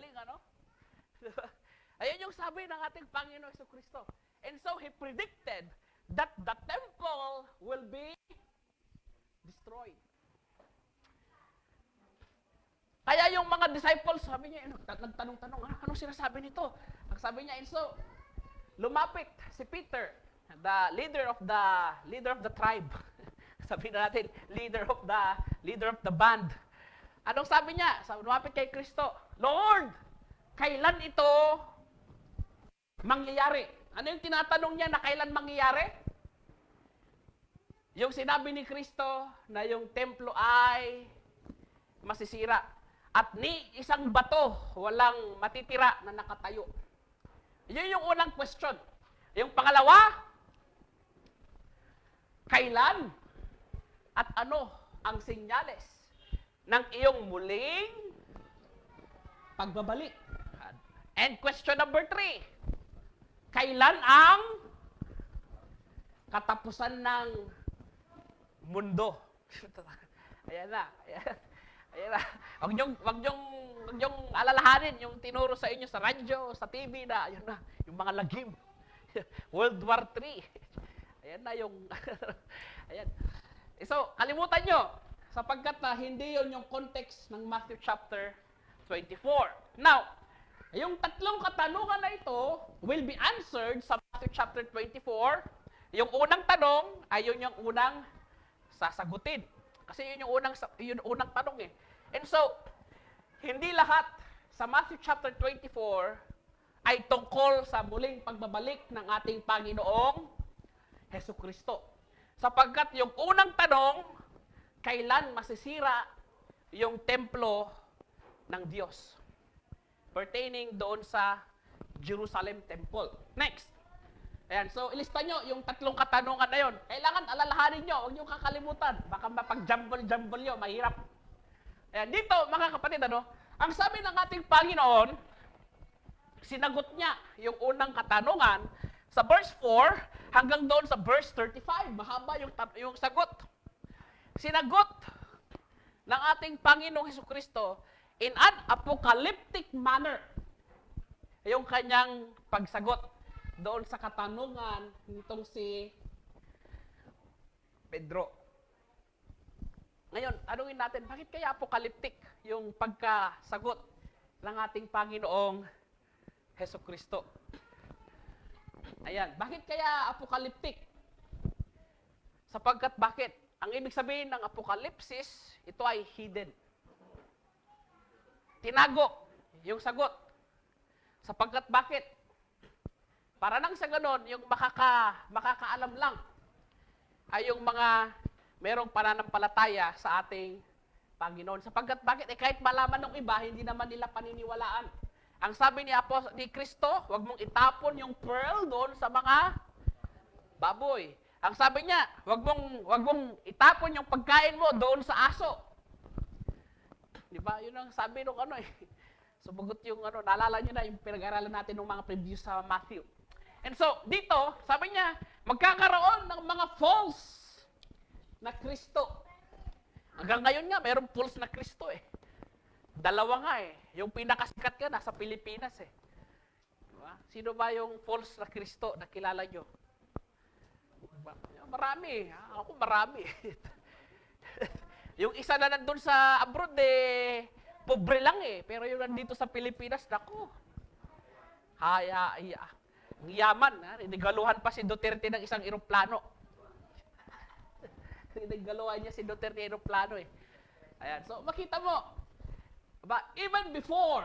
Galing, ano? Ayan yung sabi ng ating Panginoon Jesucristo. And so, He predicted that the temple will be destroyed. Kaya yung mga disciples, sabi niya, nagtanong-tanong, anong sinasabi nito? Ang sabi niya, and so, lumapit si Peter, the leader of the tribe. Sabi na natin, leader of the band. Anong sabi niya? Lumapit kay Kristo, Lord, kailan ito mangyayari? Ano yung tinatanong niya na kailan mangyayari? Yung sinabi ni Kristo na yung templo ay masisira. At ni isang bato, walang matitira na nakatayo. Yun yung unang question. Yung pangalawa, kailan at ano ang senyales ng iyong muling pagbabalik? And question number 3, kailan ang katapusan ng mundo? Ayan na. Ayan na. Wag niyong alalahanin yung tinuro sa inyo sa radyo, sa TV na, ayun na, yung mga lagim. World War III. Ayan na yung, ayan. So, kalimutan nyo, sapagkat hindi yun yung context ng Matthew chapter 24. Now, yung tatlong katanungan na ito will be answered sa Matthew chapter 24. Yung unang tanong ay yun yung unang sasagutin. Kasi yun yung unang tanong eh. And so, hindi lahat sa Matthew chapter 24 ay tungkol sa muling pagbabalik ng ating Panginoong Jesucristo. Sapagkat yung unang tanong, kailan masisira yung templo ng Diyos? Pertaining doon sa Jerusalem Temple. Next. Ayan, so ilista nyo yung tatlong katanungan na yon. Kailangan alalahanin nyo, huwag nyo kakalimutan. Baka mapag-jumble nyo, mahirap. Ayan, dito mga kapatid, ang sabi ng ating Panginoon, sinagot niya yung unang katanungan sa verse 4 hanggang doon sa verse 35. Mahaba yung sagot. Sinagot ng ating Panginoong Jesucristo in an apocalyptic manner. Yung kanyang pagsagot doon sa katanungan nitong si Pedro. Ngayon, tanungin natin, bakit kaya apocalyptic yung pagkasagot ng ating Panginoong Jesucristo? Ayan, bakit kaya apocalyptic? Sapagkat bakit? Ang ibig sabihin ng apocalypsis, ito ay hidden. Tinago yung sagot. Sapagkat bakit? Para nang sa ganon, yung makakaalam lang ay yung mga merong pananampalataya sa ating Panginoon. Sapagkat bakit? Kahit malaman ng iba, hindi naman nila paniniwalaan. Ang sabi ni Kristo, huwag mong itapon yung pearl doon sa mga baboy. Ang sabi niya, huwag mong itapon yung pagkain mo doon sa aso. Di ba? Yun ang sabi nung Sumagot yung naalala nyo na yung pinag-aralan natin ng mga previews sa Matthew. And so, dito, sabi niya, magkakaroon ng mga false na Kristo. Hanggang ngayon nga, mayroong false na Kristo eh. Dalawa nga eh. Yung pinakasikat nga, nasa Pilipinas eh. Diba? Sino ba yung false na Kristo na kilala nyo? Diba? Marami. Ako marami. Yung isa na nandun sa abroad eh, pobre lang eh. Pero yung nandito sa Pilipinas, naku. Ang yaman. Inigaluhan pa si Duterte ng isang eroplano. Inigaluhan niya si Duterte ng eroplano eh. Ayan. So, makita mo. But even before,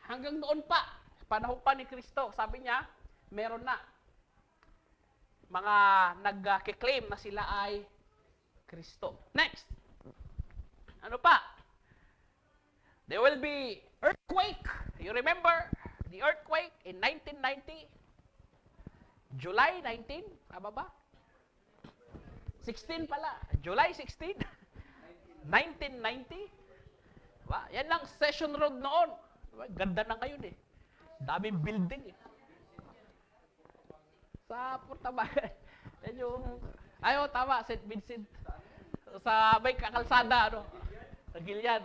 hanggang noon pa, panahon pa ni Kristo, sabi niya, meron na mga nag-claim na sila ay Kristo. Next. Ano pa? There will be earthquake. You remember the earthquake in 1990? July 19? Tama ba? 16 pala. July 16? 1990? Diba? Yan lang, Session Road noon. Diba? Ganda na ngayon eh. Daming building eh. Sa Portabagan. Yan yung, tama, St. Vincent. Sa may kakalsada, sa Gilian,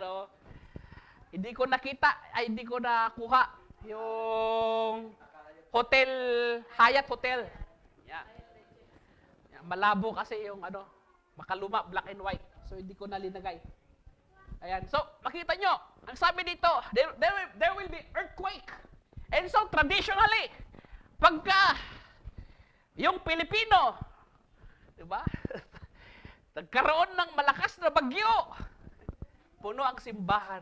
hindi ko nakita, ay hindi ko nakuha yung hotel, Hyatt Hotel. Yan. Yan. Malabo kasi yung makaluma, black and white. So, hindi ko nalinagay. Ayan. So, makita nyo, ang sabi dito, there will be earthquake. And so, traditionally, pagka yung Pilipino, di ba? Nagkaroon ng malakas na bagyo, puno ang simbahan.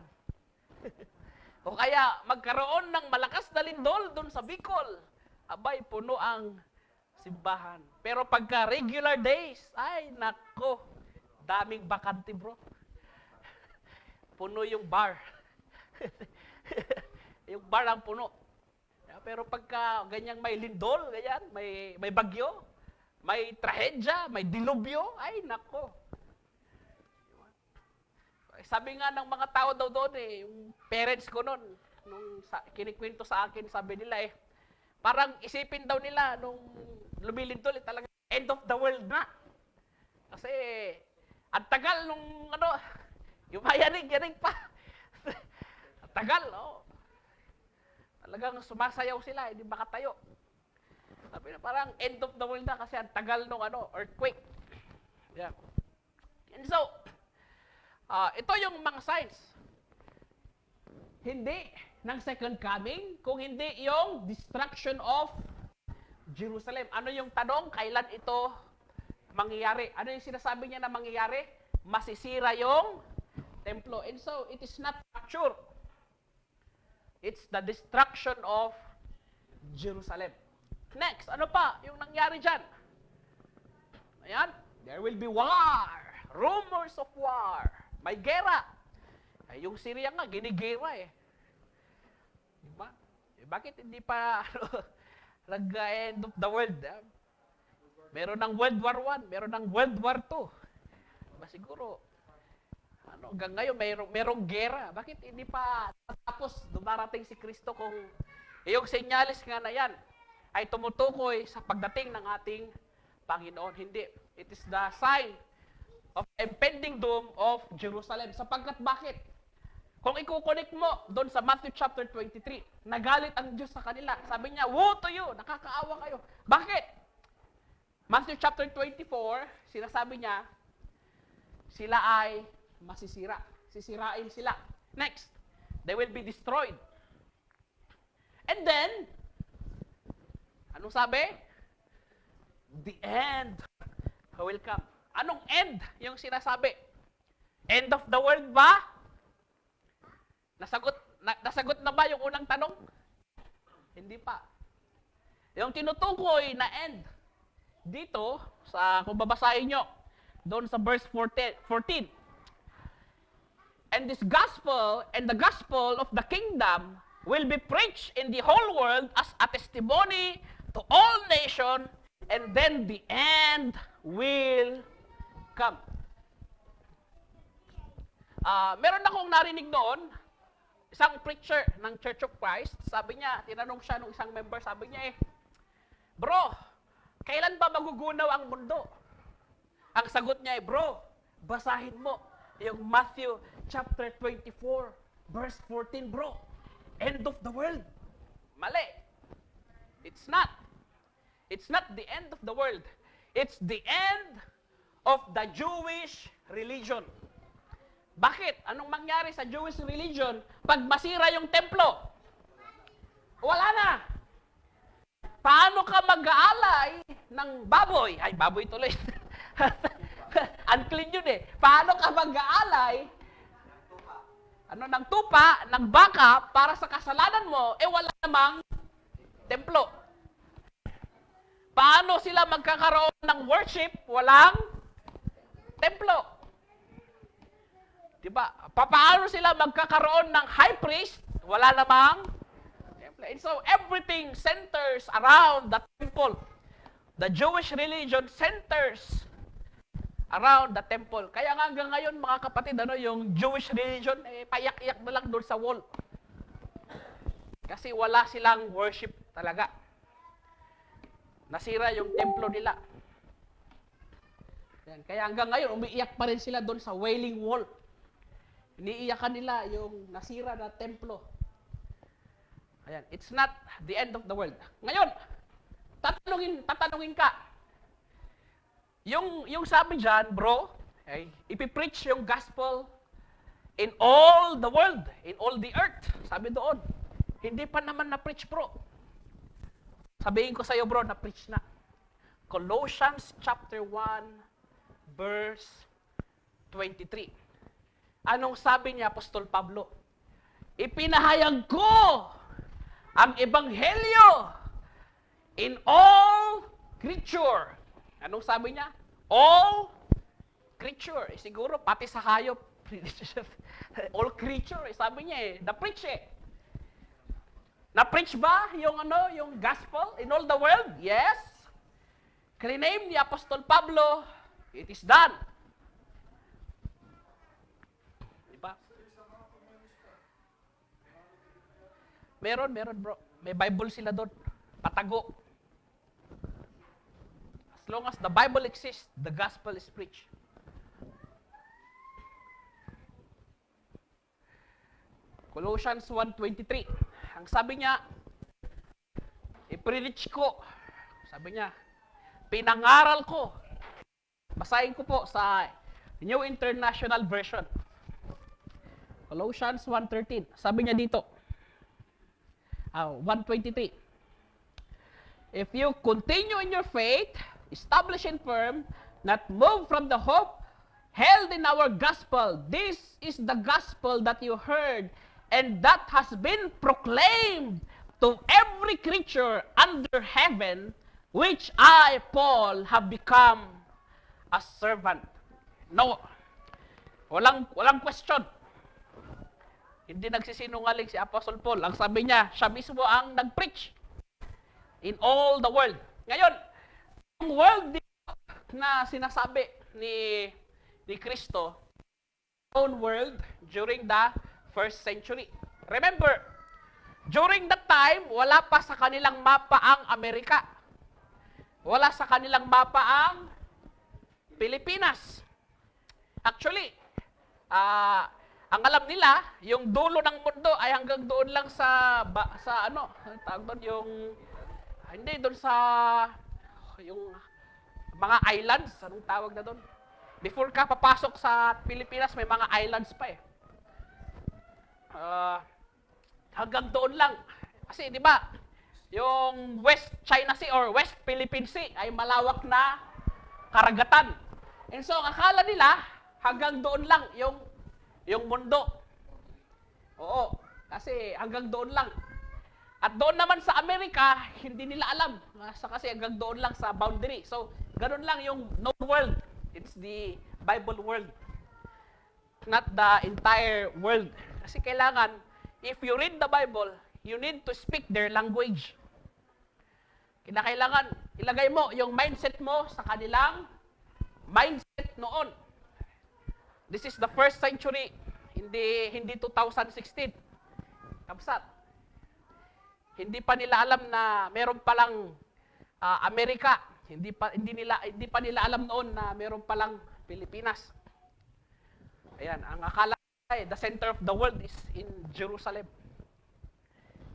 O kaya, magkaroon ng malakas na lindol doon sa Bicol, abay, puno ang simbahan. Pero pagka regular days, ay, nako, daming bakante, bro. Puno yung bar. Yung bar ang puno. Pero pagka ganyang may lindol, ganyan, may bagyo, may trahedya, may dilubyo, ay nako. Sabi nga ng mga tao daw doon yung parents ko noon, nung kinikwento sa akin, sabi nila parang isipin daw nila nung lumilindol, talaga end of the world na. Kasi, ang tagal nung yung yanig pa. Ang tagal, Talagang sumasayaw sila, hindi makatayo. Sabi na parang end of the world na kasi ang tagal nung earthquake. Yeah. And so, ito yung mga signs. Hindi ng second coming, kung hindi yung destruction of Jerusalem. Ano yung tanong? Kailan ito mangyayari? Ano yung sinasabi niya na mangyayari? Masisira yung templo. And so, it is not rapture. It's the destruction of Jerusalem. Next, ano pa yung nangyari dyan? Ayan, there will be war. Rumors of war. May gera. Ay, yung Syria nga, ginigera Diba? Bakit hindi pa nag-end of the world? Meron ng World War I, meron ng World War II. Diba siguro, hanggang ngayon merong gera. Bakit hindi pa tapos dumarating si Kristo kung yung senyalis nga na yan ay tumutukoy sa pagdating ng ating Panginoon? Hindi. It is the sign of impending doom of Jerusalem. Sapagkat bakit? Kung ikukonek mo doon sa Matthew chapter 23, nagalit ang Diyos sa kanila. Sabi niya, woe to you, nakakaawa kayo. Bakit? Matthew chapter 24, sinasabi niya, sila ay masisira. Sisirain sila. Next, they will be destroyed. And then, anong sabi? The end will come. Anong end yung sinasabi? End of the world ba? Nasagot na ba yung unang tanong? Hindi pa. Yung tinutukoy na end, dito, kung babasahin nyo, doon sa verse 14, and this gospel and the gospel of the kingdom will be preached in the whole world as a testimony to all nations, and then the end will come. Meron akong narinig noon, isang preacher ng Church of Christ, sabi niya, tinanong siya ng isang member, sabi niya bro, kailan ba magugunaw ang mundo? Ang sagot niya bro, basahin mo yung Matthew chapter 24, verse 14, bro. End of the world. Mali. It's not. It's not the end of the world. It's the end of the Jewish religion. Bakit? Anong mangyari sa Jewish religion pag masira yung templo? Wala na. Paano ka mag-aalay ng baboy? Ay, baboy tuloy. Unclean yun Paano ka mag-aalay ng tupa, ng baka para sa kasalanan mo, wala namang templo. Paano sila magkakaroon ng worship? Walang templo. Diba? Paano sila magkakaroon ng high priest? Wala namang temple. And so, everything centers around the temple. The Jewish religion centers around the temple. Kaya nga hanggang ngayon, mga kapatid, yung Jewish religion, payak-iyak na lang doon sa wall. Kasi wala silang worship talaga. Nasira yung templo nila. Yan. Kaya hanggang ngayon, umiiyak pa rin sila doon sa Wailing Wall. Iniiyakan nila yung nasira na templo. Ayan, it's not the end of the world. Ngayon, tatanungin ka. Yung sabi diyan, bro, ay ipipreach yung gospel in all the world, in all the earth. Sabi doon. Hindi pa naman na-preach, bro. Sabihin ko sa iyo, bro, na-preach na. Colossians chapter 1, verse 23. Anong sabi niya, Apostol Pablo? Ipinahayag ko ang ebanghelyo in all creature. Anong sabi niya? All creature. Siguro, pati sa hayop. All creature. Sabi niya na-preach Na-preach ba yung gospel in all the world? Yes. Claim ni Apostol Pablo, it is done. Diba? Meron bro. May Bible sila doon. Patago. As long as the Bible exists, the gospel is preached. Colossians 1:23. Ang sabi niya, i-preach ko. Sabi niya, pinangaral ko. Basahin ko po sa New International Version. Colossians 1:13. Sabi niya dito, 1:23. If you continue in your faith, established and firm, not move from the hope held in our gospel. This is the gospel that you heard and that has been proclaimed to every creature under heaven, which I, Paul, have become a servant. No. Walang question. Hindi nagsisinungaling si Apostle Paul. Ang sabi niya, siya mismo ang nag-preach in all the world. Ngayon, yung world na sinasabi ni Kristo, own world during the first century. Remember, during that time, wala pa sa kanilang mapa ang Amerika. Wala sa kanilang mapa ang Pilipinas. Actually, ang alam nila, yung dulo ng mundo ay hanggang doon lang sa tawag doon yung hindi doon sa yung mga islands, anong tawag na doon? Before ka papasok sa Pilipinas, may mga islands pa eh. Hanggang doon lang. Kasi di ba, yung West China Sea or West Philippine Sea ay malawak na karagatan. And so, akala nila, hanggang doon lang yung mundo. Oo, kasi hanggang doon lang. At doon naman sa Amerika, hindi nila alam. Kasi hanggang doon lang sa boundary. So, ganun lang yung known world. It's the Bible world. Not the entire world. Kasi kailangan, if you read the Bible, you need to speak their language. Kailangan, ilagay mo yung mindset mo sa kanilang mindset noon. This is the first century, hindi 2016. Kapsat. Hindi pa nila alam na meron palang Amerika. Hindi pa nila alam noon na meron palang Pilipinas. Ayan, ang akala ay the center of the world is in Jerusalem.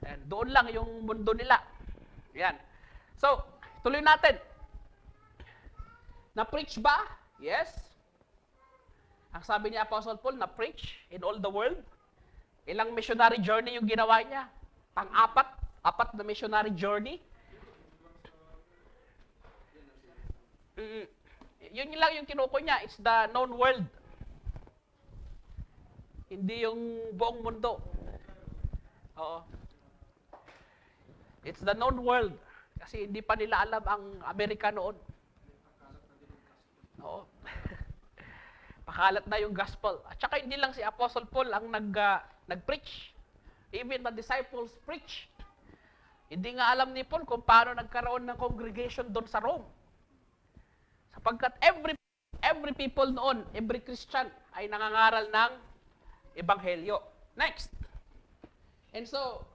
And doon lang yung mundo nila. Ayan. So, tuloy natin. Na-preach ba? Yes. Ang sabi ni Apostle Paul, na-preach in all the world. Ilang missionary journey yung ginawa niya? Apat na missionary journey. Yun lang yung kinuko niya. It's the known world. Hindi yung buong mundo. Oo. It's the known world. Kasi hindi pa nila alam ang Amerika noon. Oo. Pakalat na yung gospel. At saka hindi lang si Apostle Paul ang nag-preach. Even the disciples preach. Hindi nga alam ni Paul kung paano nagkaroon ng congregation doon sa Rome. Sapagkat every people noon, every Christian ay nangangaral ng ebanghelyo. Next. And so,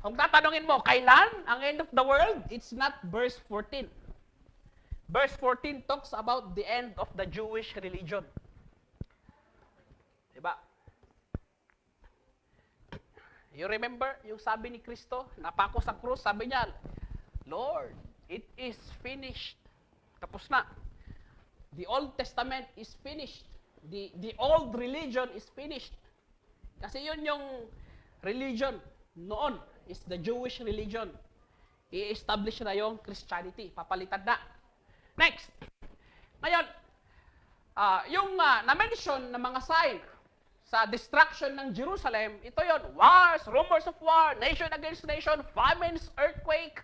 kung tatanungin mo, kailan ang end of the world? It's not verse 14. Verse 14 talks about the end of the Jewish religion. Diba? You remember yung sabi ni Kristo, napako sa krus, sabi niya, Lord, it is finished. Tapos na. The Old Testament is finished. The old religion is finished. Kasi yun yung religion noon is the Jewish religion. I-establish na yung Christianity. Papalitan na. Next. Ngayon, yung na-mention na mga sign sa destruction ng Jerusalem, ito yon: wars, rumors of war, nation against nation, famines, earthquake,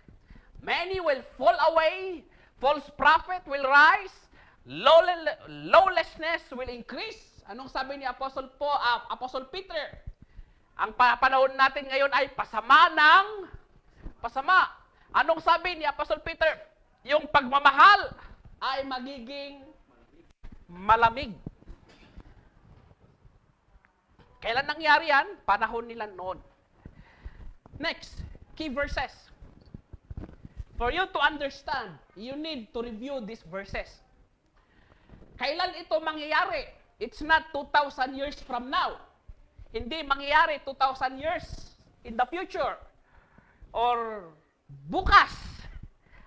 many will fall away, false prophet will rise, lawlessness will increase. Anong sabi ni Apostle Peter? Ang panahon natin ngayon ay pasama ng pasama. Anong sabi ni Apostle Peter? Yung pagmamahal ay magiging malamig. Kailan nangyari yan? Panahon nila noon. Next, key verses. For you to understand, you need to review these verses. Kailan ito mangyayari? It's not 2,000 years from now. Hindi mangyayari 2,000 years in the future. Or bukas.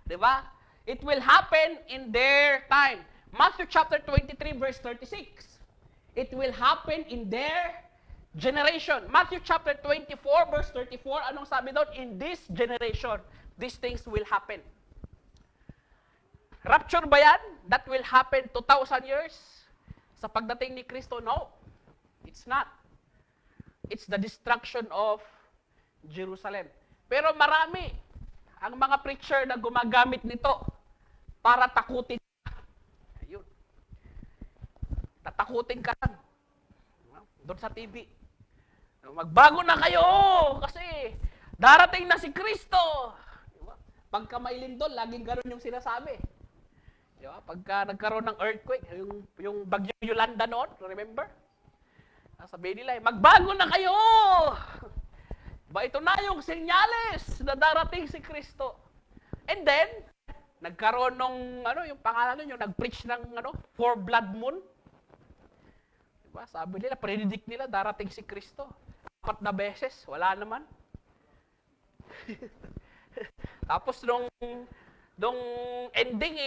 Diba? It will happen in their time. Matthew chapter 23 verse 36. It will happen in their generation. Matthew chapter 24 verse 34, anong sabi doon? In this generation, these things will happen. Rapture ba yan? That will happen 2,000 years? Sa pagdating ni Kristo? No. It's not. It's the destruction of Jerusalem. Pero marami ang mga preacher na gumagamit nito para takutin ka. Ayun. Tatakutin ka lang. Doon sa TV. Magbago na kayo kasi darating na si Kristo. Diba? Pagka may lindol, laging gano'n yung sinasabi. Diba? Pagka nagkaroon ng earthquake, yung bagyong Yolanda noon, remember? Sabihin nila, magbago na kayo! Diba? Ito na yung senyales na darating si Kristo. And then, nagkaroon ng, yung pangalan nun, yung nag-preach ng, 4 blood moon. Diba? Sabi nila, predict nila, darating si Kristo. 4 na beses, wala naman. Tapos nung ending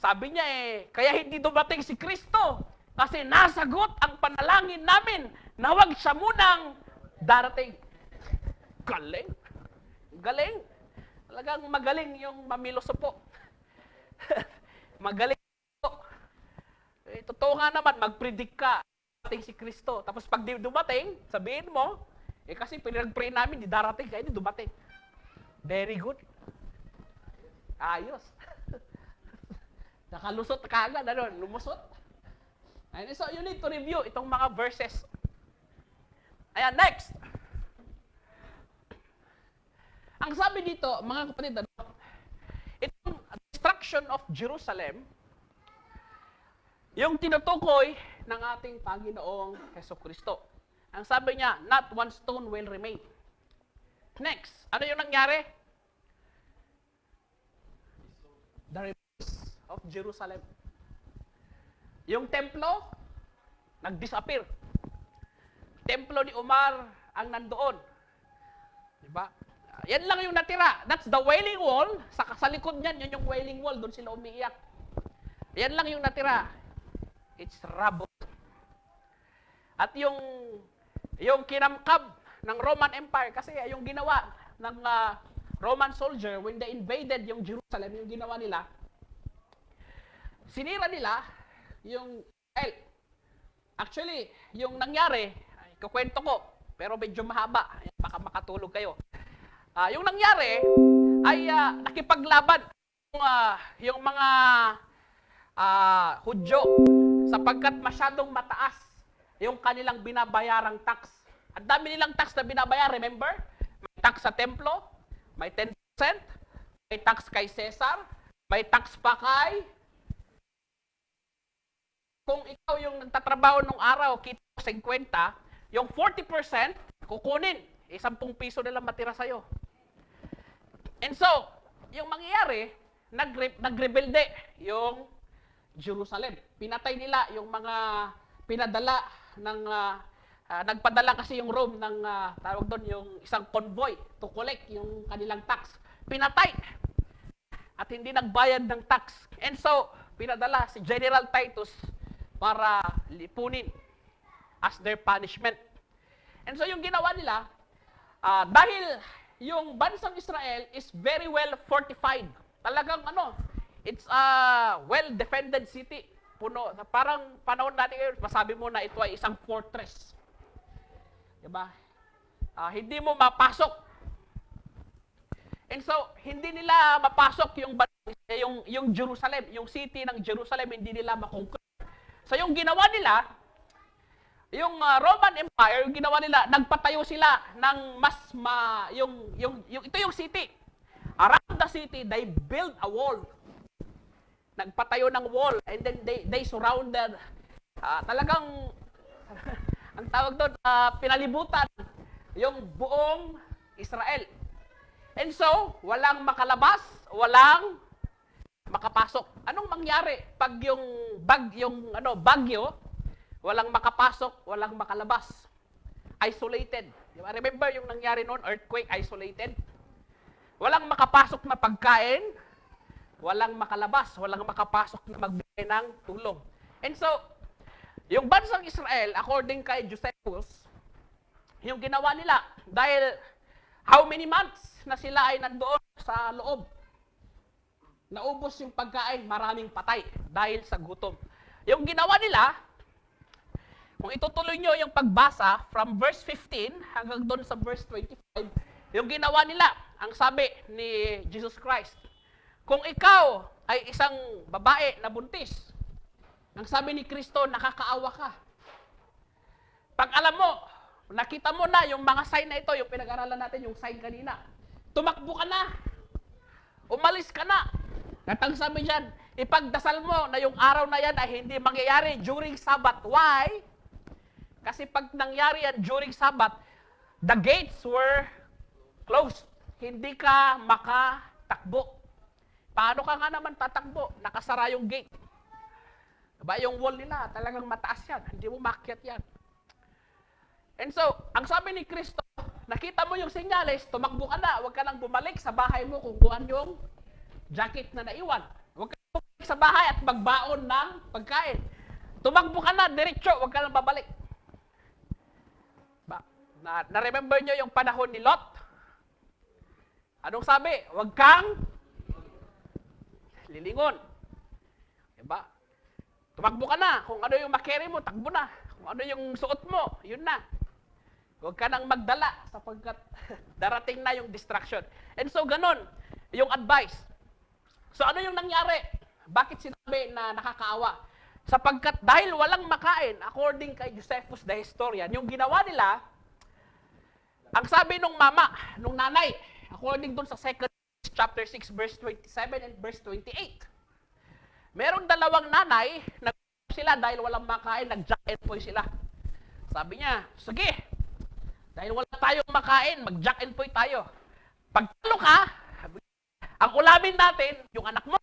sabi niya kaya hindi dumating si Kristo kasi nasagot ang panalangin namin na wag siya munang darating. Galing. Galing. Talagang magaling yung mamilosopo. Magaling po. Totoo nga naman, mag-predict ka darating si Kristo. Tapos pag di dumating, sabihin mo, kasi pinag-pray namin, di darating, kaya di dumating. Very good. Ayos. Nakalusot ka agad, lumusot. And so you need to review itong mga verses. Ayan, next. Ang sabi dito, mga kapatid, itong destruction of Jerusalem, yung tinutukoy ng ating Panginoong Hesukristo. Ang sabi niya, not one stone will remain. Next, ano yung nangyari? The remains of Jerusalem. Yung templo, nag-disappear. Templo ni Umar ang nandoon. Diba? Yan lang yung natira. That's the Wailing Wall. Sa likod niyan, yun yung Wailing Wall. Doon sila umiiyak. Yan lang yung natira. It's rubble. At yung kinamkab ng Roman Empire, kasi yung ginawa ng Roman soldier when they invaded yung Jerusalem, yung ginawa nila, sinira nila yung actually, yung nangyari, kukwento ko, pero medyo mahaba, baka makatulog kayo. Yung nangyari ay nakipaglaban yung mga Hudyo sapagkat masyadong mataas yung kanilang binabayarang tax. Ang dami nilang tax na binabayar, remember? May tax sa templo, may 10%, may tax kay Caesar, may tax pa kay... Kung ikaw yung nagtatrabaho nung araw, kita mo 50, yung 40%, kukunin. 10 piso na lang matira sa'yo. And so, yung mangyayari, nagrebelde yung Jerusalem. Pinatay nila yung mga pinadala ng nagpadala kasi yung Rome ng, tawag doon, yung isang convoy to collect yung kanilang tax. Pinatay at hindi nagbayad ng tax. And so, pinadala si General Titus para lipunin as their punishment. And so, yung ginawa nila, dahil yung bansang Israel is very well fortified. Talagang it's a well-defended city. Puno, parang panahon natin ngayon, masabi mo na ito ay isang fortress. Diba? Hindi mo mapasok. And so, hindi nila mapasok yung Jerusalem, yung city ng Jerusalem, hindi nila makonquer. So, yung ginawa nila, yung Roman Empire, yung ginawa nila, nagpatayo sila ng ito yung city. Around the city, they build a wall. Nagpatayo ng wall, and then they surrounded, talagang, ang tawag doon, pinalibutan yung buong Israel. And so, walang makalabas, walang makapasok. Anong mangyari pag yung bagyo, walang makapasok, walang makalabas? Isolated. Diba? Remember yung nangyari noon, earthquake, isolated? Walang makapasok na pagkain, walang makalabas, walang makapasok na magbigay ng tulong. And so, yung bansang Israel, according kay Josephus, yung ginawa nila, dahil how many months na sila ay nandoon sa loob, naubos yung pagkain, maraming patay dahil sa gutom. Yung ginawa nila, kung itutuloy nyo yung pagbasa from verse 15 hanggang doon sa verse 25, yung ginawa nila, ang sabi ni Jesus Christ, kung ikaw ay isang babae na buntis, ang sabi ni Kristo, nakakaawa ka. Pag alam mo, nakita mo na yung mga sign na ito, yung pinag-aralan natin, yung sign kanina, tumakbo ka na, umalis ka na. At ang sabi dyan, ipagdasal mo na yung araw na yan ay hindi mangyayari during Sabbath. Why? Kasi pag nangyari yan during Sabbath, the gates were closed. Hindi ka makatakbo. Paano ka nga naman tatakbo? Nakasara yung gate. Diba? Yung wall nila, talagang mataas yan. Hindi mo makyat yan. And so, ang sabi ni Kristo, nakita mo yung senyales, tumakbo ka na. Huwag ka nang bumalik sa bahay mo kung kuhan yung jacket na naiwan. Huwag ka nang bumalik sa bahay at magbaon ng pagkain. Tumakbo ka na, diretso, huwag ka nang babalik. Na-remember nyo yung panahon ni Lot? Anong sabi? Huwag kang lilingon. Diba? Tumakbo ka na. Kung ano yung makere mo, takbo na. Kung ano yung suot mo, yun na. Huwag ka nang magdala sapagkat darating na yung distraction. And so, ganun, yung advice. So, ano yung nangyari? Bakit sinabi na nakakaawa? Sapagkat dahil walang makain, according kay Josephus the historian, yung ginawa nila, ang sabi nung mama, nung nanay, according dun sa 2 chapter 6, verse 27 and verse 28, merong dalawang nanay, sila dahil walang makain, nag-jack and poy sila. Sabi niya, sige, dahil wala tayong makain, mag-jack and poy tayo. Pag talo ka, ang ulamin natin, yung anak mo.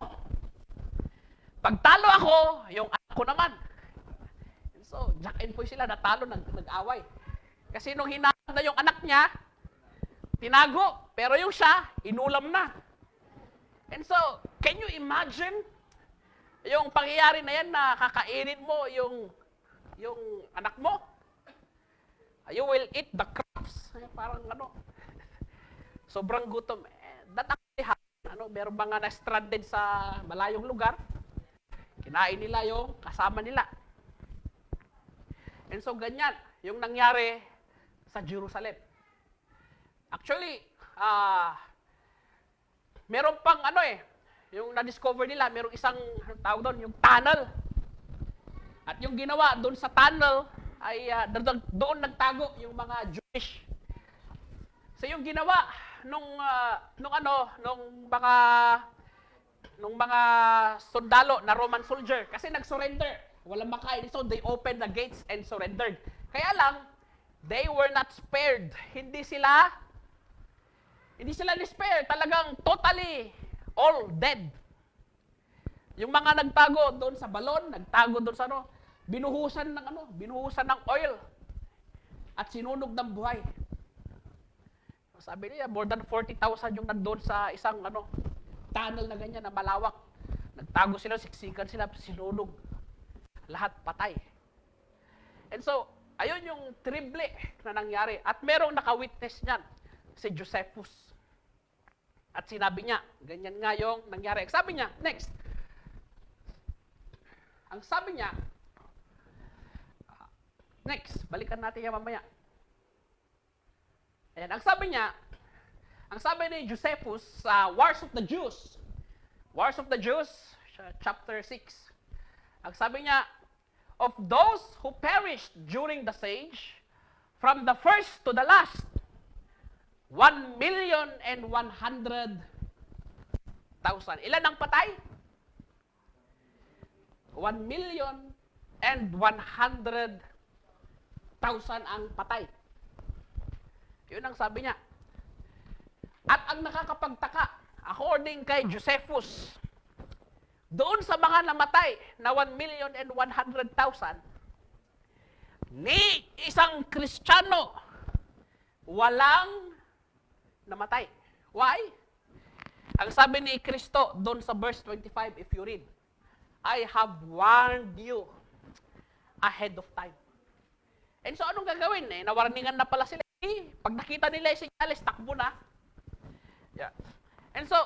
Pag talo ako, yung anak ko naman. So, jack and poy sila, natalo, nag-away. Kasi nung hinahanda na yung anak niya, tinago, pero yung siya, inulam na. And so, can you imagine yung pangyayari na yan na kakainin mo yung anak mo? You will eat the crops. Parang sobrang gutom. That actually happened. Meron mga na-stranded sa malayong lugar. Kinain nila yung kasama nila. And so, ganyan yung nangyari sa Jerusalem. Actually, meron pang yung na-discover nila, merong isang tawag doon, yung tunnel. At yung ginawa doon sa tunnel ay doon nagtago yung mga Jewish. So yung ginawa nung mga sundalo na Roman soldier kasi nag-surrender, walang makain, so they opened the gates and surrendered. Kaya lang they were not spared. Hindi sila ni-spare, talagang totally all dead. Yung mga nagtago doon sa balon, nagtago doon sa binuhusan ng oil. at sinunog ng buhay. Sabi niya, more than 40,000 yung nandun sa isang tunnel na ganyan na malawak. Nagtago sila, siksikan sila, sinunog. Lahat patay. And so, ayun yung triple na nangyari. At merong naka-witness niyan, si Josephus. At sinabi niya, ganyan nga yung nangyari. Sabi niya, next. Ang sabi niya, next, balikan natin yan mamaya. Ayan, ang sabi ni Josephus sa Wars of the Jews, chapter 6, ang sabi niya, of those who perished during the siege, from the first to the last, 1,100,000. Ilan ang patay? 1,100,000 ang patay. Yun ang sabi niya. At ang nakakapagtaka, according kay Josephus, doon sa mga namatay na 1,100,000, ni isang Kristiyano, walang namatay. Why? Ang sabi ni Kristo doon sa verse 25, if you read, I have warned you ahead of time. And so anong gagawin? Nawarningan na pala sila. Pag nakita nila yung senyales, takbo na. Yeah. And so,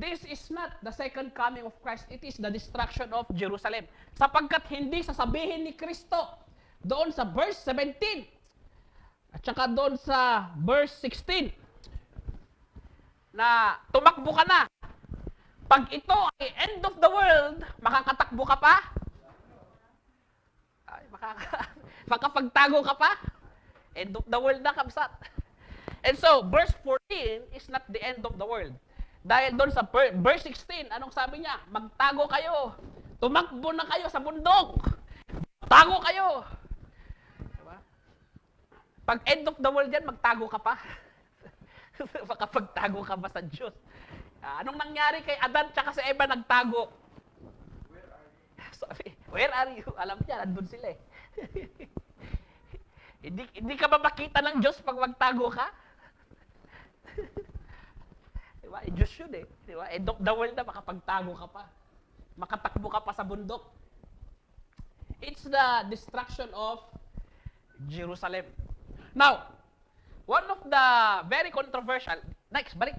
this is not the second coming of Christ. It is the destruction of Jerusalem. Sapagkat hindi sasabihin ni Kristo doon sa verse 17 at saka doon sa verse 16 na tumakbo ka na. Pag ito ay end of the world, makakatakbo ka pa? Ay, makapagtago ka pa? End of the world na, kamsat. And so, verse 14 is not the end of the world. Dahil doon sa verse 16, anong sabi niya? Magtago kayo. Tumakbo na kayo sa bundok. Tago kayo. Diba? Pag end of the world yan, magtago ka pa. Makapagtago ka pa sa Diyos. Anong nangyari kay Adan tsaka sa Eva nagtago? Where are you? Alam niya, nandun sila eh. Hindi ka ba makita ng Diyos pag magtago ka? Diba? Diyos yun eh. Diba? End of the world na, makapagtago ka pa. Makatakbo ka pa sa bundok. It's the destruction of Jerusalem. Now, one of the very controversial, next, balik.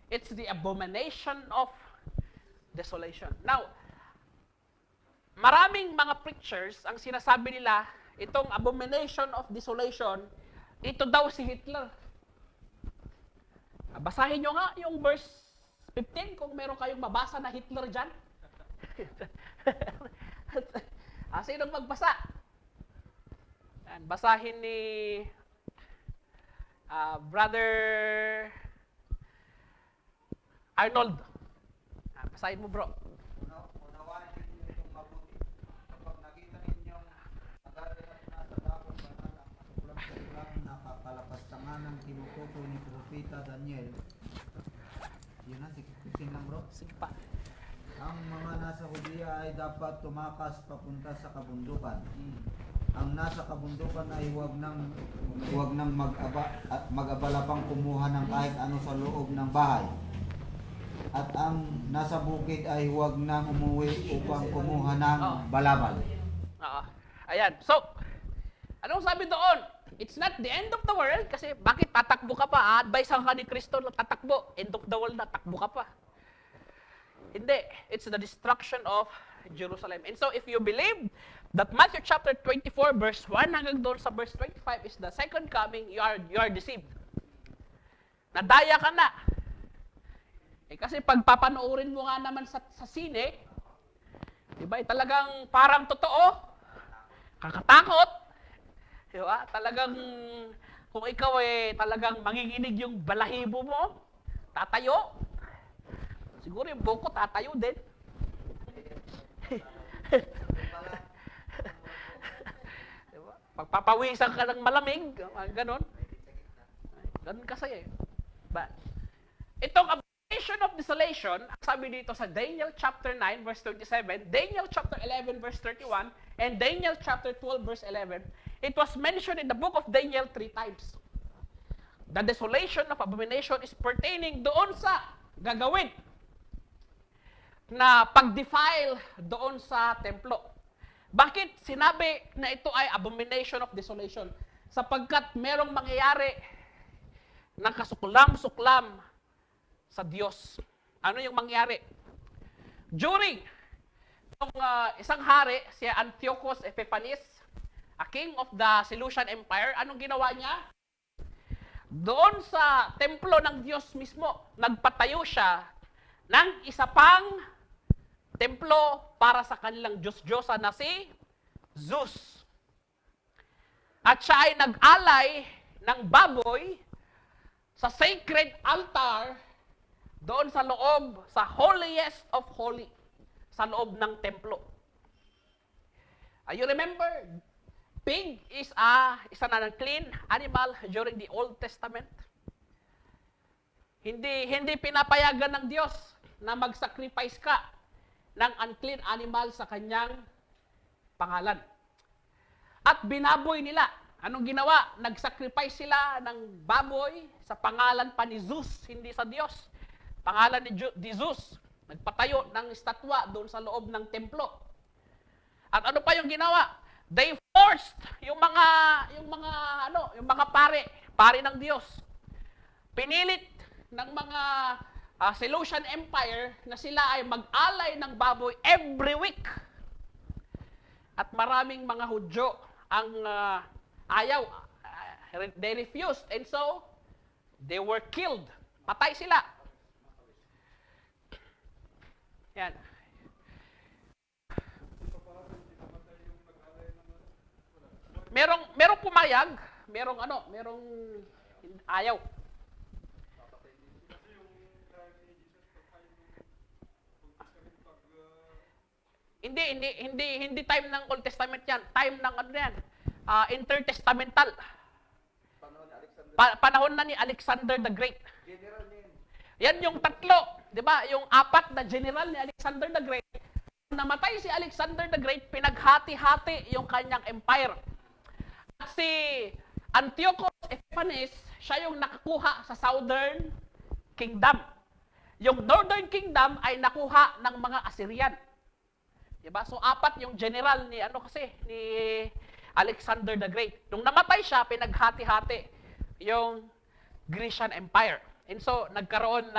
It's the abomination of desolation. Now, maraming mga preachers, ang sinasabi nila, itong abomination of desolation, ito daw si Hitler. Basahin nyo nga yung verse 15 kung meron kayong mabasa na Hitler dyan. Sinong magbasa? Basahin ni Brother Arnold. Basahin mo, bro. Unawain ninyo itong mabuti. Kapag nakita ninyong nagagalat na sa dakong banal ang masulang nakakalapastangan ng tinutukoy ni Propeta Daniel. Yun na, 16 lang bro. Sige pa. Ang mga nasa Judea ay dapat tumakas papunta sa kabundukan. Ang nasa kabundukan ay huwag nang mag-abala pang kumuha ng kahit ano sa loob ng bahay. At ang nasa bukid ay huwag nang umuwi upang kumuha ng balabal. Ayan. So, anong sabi doon? It's not the end of the world kasi bakit tatakbo ka pa? Advice ka ni Kristo na tatakbo. End of the world na, takbo ka pa. Hindi. It's the destruction of Jerusalem. And so, if you believe that Matthew chapter 24 verse 1 hanggang doon sa verse 25 is the second coming, you are deceived. Nadaya ka na. Kasi pag papanoorin mo nga naman sa sine, diba, talagang parang totoo, kakatakot, diba, talagang, kung ikaw talagang manginginig yung balahibo mo, tatayo, siguro yung buko tatayo din. Diba? Pagpapawisan ka ng malamig, ganon. Ganon kasi eh. But, itong abomination solution of desolation, sabi dito sa Daniel chapter 9 verse 27, Daniel chapter 11 verse 31, and Daniel chapter 12 verse 11, it was mentioned in the book of Daniel 3 times. The desolation of abomination is pertaining doon sa gagawin na pag-defile doon sa templo. Bakit sinabi na ito ay abomination of desolation? Sapagkat merong mangyayari ng kasuklam-suklam sa Diyos. Ano yung mangyari? During yung isang hari, si Antiochus Epiphanes, a king of the Seleucian Empire, anong ginawa niya? Doon sa templo ng Diyos mismo, nagpatayo siya ng isa pang templo para sa kanilang Diyos-Diyosa na si Zeus. At siya ay nag-alay ng baboy sa sacred altar doon sa loob, sa holiest of holy, sa loob ng templo. You remember, pig is isa na clean animal during the Old Testament. Hindi pinapayagan ng Diyos na mag-sacrifice ka ng unclean animal sa kanyang pangalan. At binaboy nila. Anong ginawa? Nag-sacrifice sila ng baboy sa pangalan pa ni Zeus, hindi sa Diyos. Pangalan ni Zeus. Nagpatayo ng estatwa doon sa loob ng templo. At ano pa yung ginawa? They forced yung mga pare ng Diyos. Pinilit ng mga Seleucian Empire na sila ay mag-alay ng baboy every week. At maraming mga Hudyo ang ayaw. They refused, and so they were killed. Patay sila. Yan. Merong pumayag, merong ayaw. Hindi time ng Old Testament yan. Time ng intertestamental. Panahon na ni Alexander the Great. Yan yung tatlo, 'di ba? Yung apat na general ni Alexander the Great. Namatay si Alexander the Great, pinaghati-hati yung kanyang empire. At si Antiochus Epiphanes, siya yung nakakuha sa Southern Kingdom. Yung Northern Kingdom ay nakuha ng mga Assyrian. Diba? So apat yung general ni ni Alexander the Great. Nung namatay siya, pinaghati-hati yung Grecian Empire. And so nagkaroon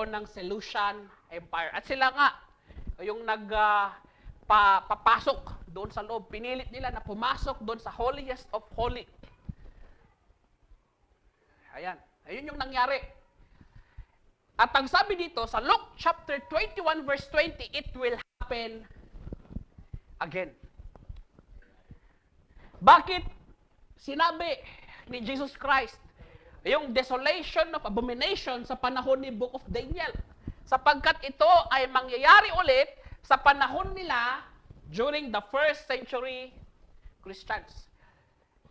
ng Seleucian Empire. At sila nga yung papasok doon sa loob. Pinilit nila na pumasok doon sa holiest of holy. Ayun yung nangyari. At ang sabi dito sa Luke chapter 21 verse 20, it will happen again. Bakit sinabi ni Jesus Christ yung desolation of abomination sa panahon ni Book of Daniel? Sapagkat ito ay mangyayari ulit sa panahon nila during the first century Christians.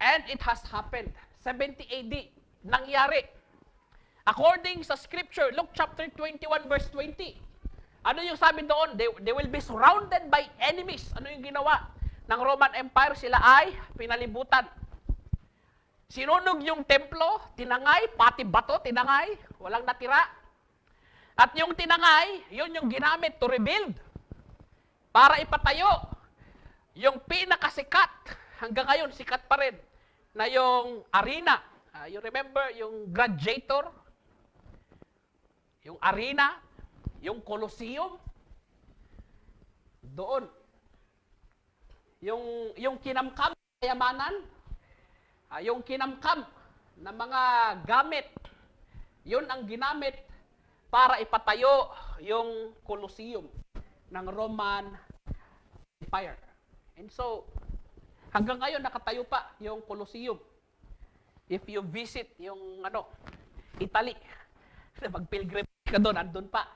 And it has happened. 70 AD, nangyari. According sa scripture, Luke chapter 21 verse 20. Ano yung sabi doon? They will be surrounded by enemies. Ano yung ginawa ng Roman Empire? Sila ay pinalibutan. Sinunog yung templo, tinangay, pati bato, tinangay, walang natira. At yung tinangay, yun yung ginamit to rebuild. Para ipatayo yung pinakasikat, hanggang ngayon sikat pa rin, na yung arena. You remember yung Gladiator? Yung arena, yung Colosseum, doon. Yung kinamkam kayamanan, yung kinamkam na mga gamit, yun ang ginamit para ipatayo yung Colosseum ng Roman Empire. And so, hanggang ngayon nakatayo pa yung Colosseum. If you visit yung Italy, mag-pilgrim ka doon, andun pa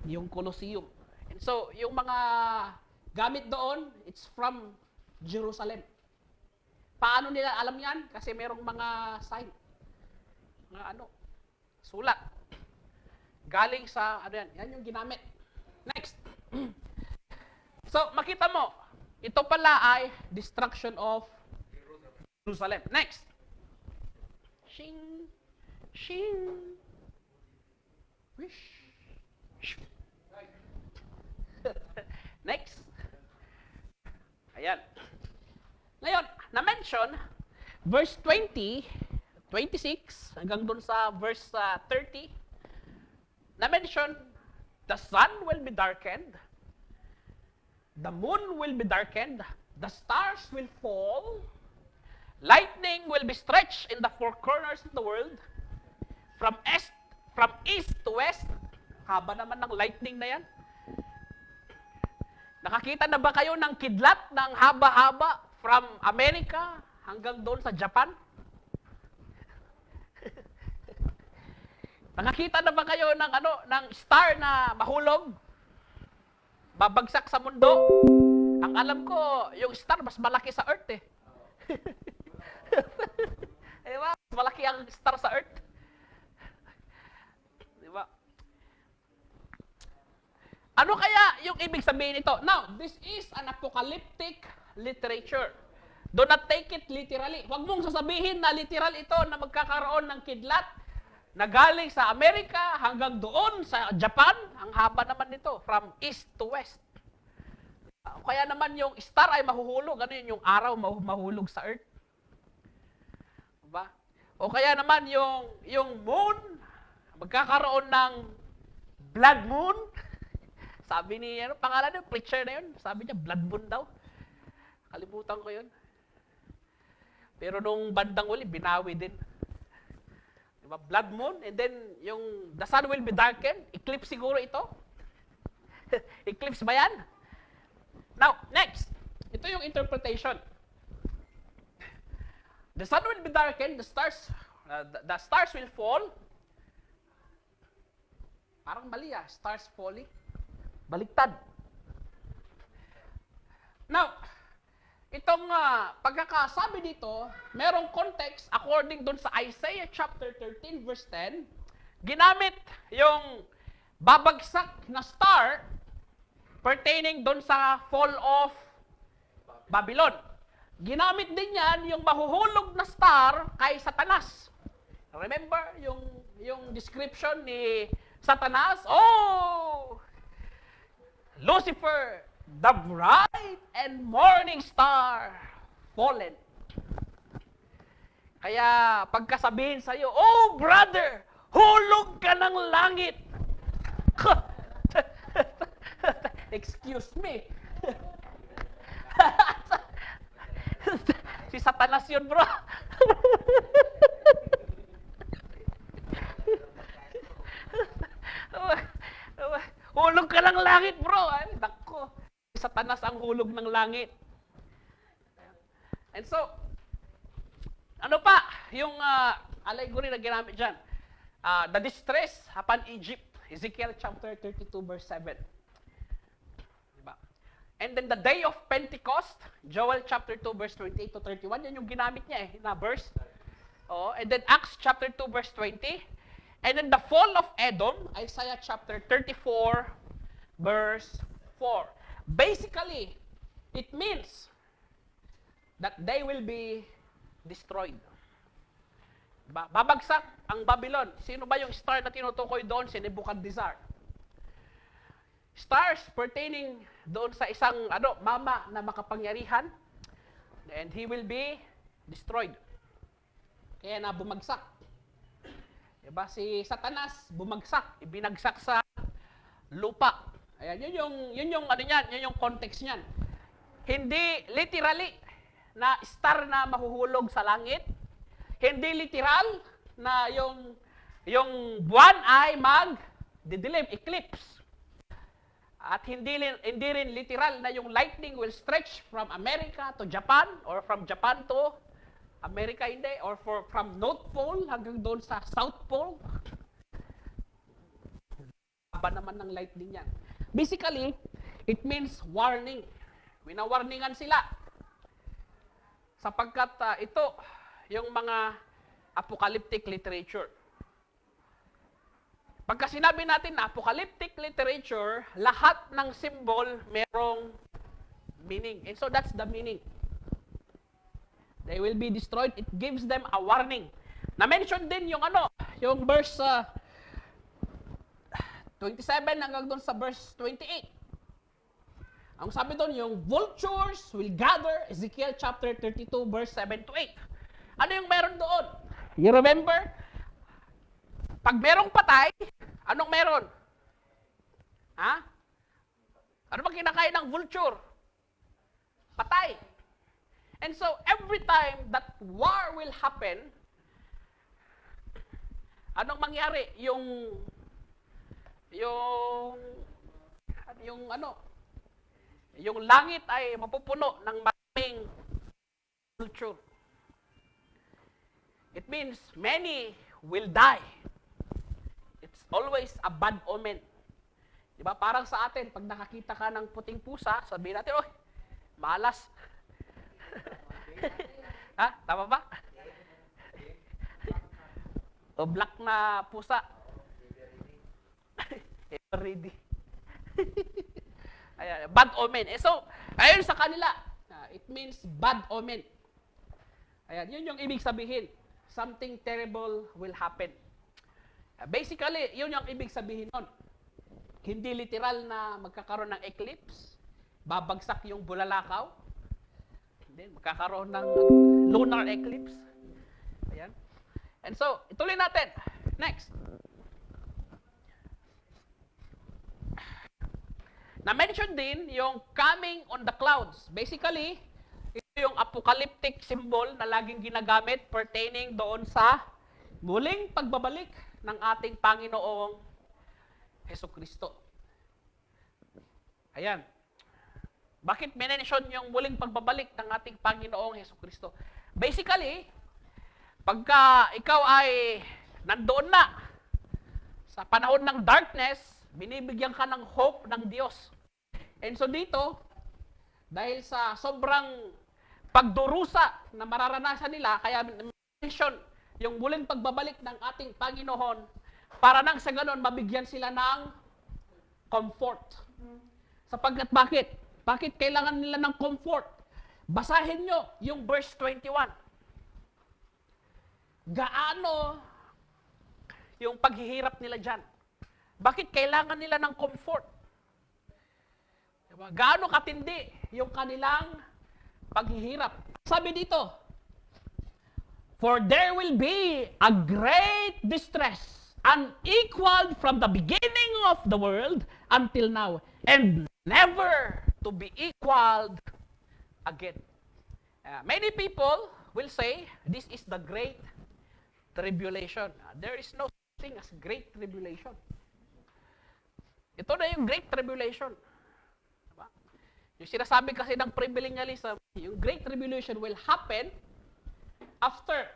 yung Colosseum. And so, yung mga gamit doon, it's from Jerusalem. Paano nila alam yan? Kasi merong mga sign. sulat. Galing sa, ano yan, yan yung ginamit. Next. So, makita mo, ito pala ay destruction of Jerusalem. Next. Shing. Shing. Wish. Next. Ayan. Ngayon, na-mention, verse 20, 26, hanggang dun sa verse 30, na-mention, the sun will be darkened, the moon will be darkened, the stars will fall, lightning will be stretched in the four corners of the world, from east to west. Haba naman ng lightning na yan. Nakakita na ba kayo ng kidlat ng haba-haba from America hanggang doon sa Japan? Nakakita na ba kayo ng ng star na mahulog? Babagsak sa mundo? Ang alam ko, yung star mas malaki sa Earth eh. Di ba? Mas malaki ang star sa Earth. Di ba? Ano kaya yung ibig sabihin nito? Now, this is an apocalyptic literature. Do not take it literally. Huwag mong sasabihin na literal ito na magkakaroon ng kidlat na galing sa Amerika hanggang doon sa Japan. Ang haba naman nito, from east to west. Kaya naman yung star ay mahuhulog. Ano yun, yung araw mahulog sa Earth? Diba? O kaya naman yung moon, magkakaroon ng blood moon. Sabi ni, pangalan yung preacher na yun? Sabi niya, blood moon daw. Kalimutan ko yun. Pero nung bandang uli, binawi din. Diba? Blood moon, and then yung the sun will be darkened. Eclipse siguro ito. Eclipse ba yan? Now, next. Ito yung interpretation. The sun will be darkened, the stars will fall. Parang mali stars falling. Baliktad. Now, itong pagkakasabi dito, merong context according dun sa Isaiah chapter 13 verse 10, ginamit yung babagsak na star pertaining dun sa fall of Babylon. Ginamit din yan yung mahuhulog na star kay Satanas. Remember yung description ni Satanas? Oh! Lucifer, the bright and morning star, fallen. Kaya pagkasabihin sa'yo, oh brother, hulog ka ng langit. Excuse me. Si Satanas yun, bro. Hulog ka ng langit, bro. Ay, nako. Si Satanas ang hulog ng langit. And so, ano pa? Yung allegory na ginamit dyan. The distress upon Egypt. Ezekiel chapter 32 verse 7. Diba? And then the day of Pentecost, Joel chapter 2 verse 28 to 31. Yan yung ginamit niya na verse. Oh, and then Acts chapter 2 verse 20. And then the fall of Edom, Isaiah chapter 34 verse 4. Basically, it means that they will be destroyed. Babagsak ang Babylon. Sino ba yung star na tinutukoy doon? Si Nebuchadnezzar. Stars pertaining doon sa isang mama na makapangyarihan, and he will be destroyed. Kaya na bumagsak. Diba? Si Satanas bumagsak, ibinagsak sa lupa. Ayan, yun yung context niyan. Hindi literally na star na mahuhulog sa langit. Hindi literal na yung buwan ay magdidilim, eclipse. At hindi rin literal na yung lightning will stretch from America to Japan or from Japan to America, hindi, or from North Pole hanggang doon sa South Pole. Haba naman ng lightning yan. Basically, it means warning. Winawarningan sila. Sapagkat ito, yung mga apocalyptic literature. Pagka sinabi natin na apocalyptic literature, lahat ng symbol merong meaning. And so that's the meaning. They will be destroyed. It gives them a warning. Na-mention din yung yung verse 27 hanggang doon sa verse 28. Ang sabi doon, yung vultures will gather, Ezekiel chapter 32, verse 7 to 8. Ano yung meron doon? You remember? Pag merong patay, anong meron? Ha? Ano bang kinakain ng vulture? Patay. And so, every time that war will happen, anong mangyari? Yung langit ay mapupuno ng maraming vulture. It means many will die. It's always a bad omen. Diba? Parang sa atin, pag nakakita ka ng puting pusa, sabihin natin, oy, malas. Ha? Tama ba? O black na pusa. Ever ready. Ayan, bad omen. So, ayun sa kanila, it means bad omen. Ayan, yun yung ibig sabihin. Something terrible will happen. Basically, yun yung ibig sabihin nun. Hindi literal na magkakaroon ng eclipse, babagsak yung bulalakaw, then magkakaroon ng lunar eclipse. Ayan. And so, ituloy natin. Next. Na-mention din yung coming on the clouds. Basically, ito yung apocalyptic symbol na laging ginagamit pertaining doon sa muling pagbabalik ng ating Panginoong Hesukristo. Ayan. Bakit mention yung muling pagbabalik ng ating Panginoong Hesukristo? Basically, pagka ikaw ay nandoon na sa panahon ng darkness, binibigyan ka ng hope ng Diyos. And so dito, dahil sa sobrang pagdurusa na mararanasan nila, kaya mention yung muling pagbabalik ng ating Panginoon para nang sa ganon mabigyan sila ng comfort. Sapagkat bakit? Bakit kailangan nila ng comfort? Basahin nyo yung verse 21. Gaano yung paghihirap nila dyan? Bakit kailangan nila ng comfort? Diba? Gaano katindi yung kanilang paghihirap? Sabi dito, for there will be a great distress, unequaled from the beginning of the world until now, and never to be equaled again. Many people will say, this is the great tribulation. There is no such thing as great tribulation. Ito na yung great tribulation. Diba? Yung sinasabi kasi ng premillennialism, yung great tribulation will happen after